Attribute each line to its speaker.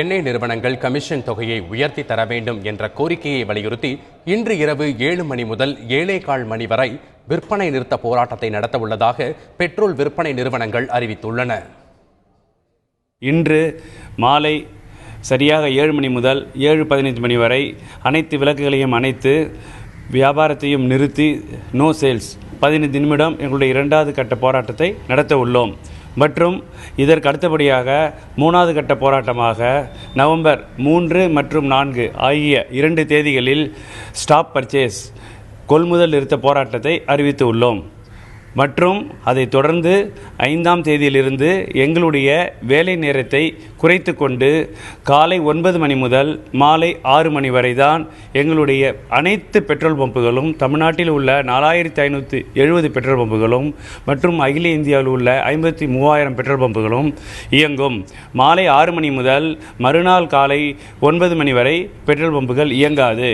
Speaker 1: எண்ணெய் நிறுவனங்கள் கமிஷன் தொகையை உயர்த்தி தர வேண்டும் என்ற கோரிக்கையை வலியுறுத்தி இன்று இரவு 7 மணி முதல் 7:15 மணி வரை விற்பனை நிறுத்த போராட்டத்தை நடத்த உள்ளதாக பெட்ரோல் விற்பனை நிறுவனங்கள் அறிவித்துள்ளன.
Speaker 2: இன்று மாலை சரியாக 7 மணி முதல் 7:15 மணி வரை அனைத்து விளக்குகளையும் அணைத்து வியாபாரத்தையும் நிறுத்தி நோ சேல்ஸ் 15 நிமிடம் எங்களுடைய 2வது கட்ட போராட்டத்தை நடத்த உள்ளோம். மற்றும் இதற்கு அடுத்தபடியாக 3வது கட்ட போராட்டமாக நவம்பர் 3 மற்றும் 4 ஆகிய 2 தேதிகளில் ஸ்டாப் பர்ச்சேஸ் கொள்முதல் நிறுத்த போராட்டத்தை அறிவித்து உள்ளோம். மற்றும் அதைத் தொடர்ந்து 5ஆம் தேதியிலிருந்து எங்களுடைய வேலை நேரத்தை குறைத்து கொண்டு காலை 9 மணி முதல் மாலை 6 மணி வரை தான் எங்களுடைய அனைத்து பெட்ரோல் பம்புகளும் தமிழ்நாட்டில் உள்ள 4570 பெட்ரோல் பம்புகளும் மற்றும் அகில இந்தியாவில் உள்ள 53,000 பெட்ரோல் பம்புகளும் இயங்கும். மாலை 6 மணி முதல் மறுநாள் காலை 9 மணி வரை பெட்ரோல் பம்புகள் இயங்காது.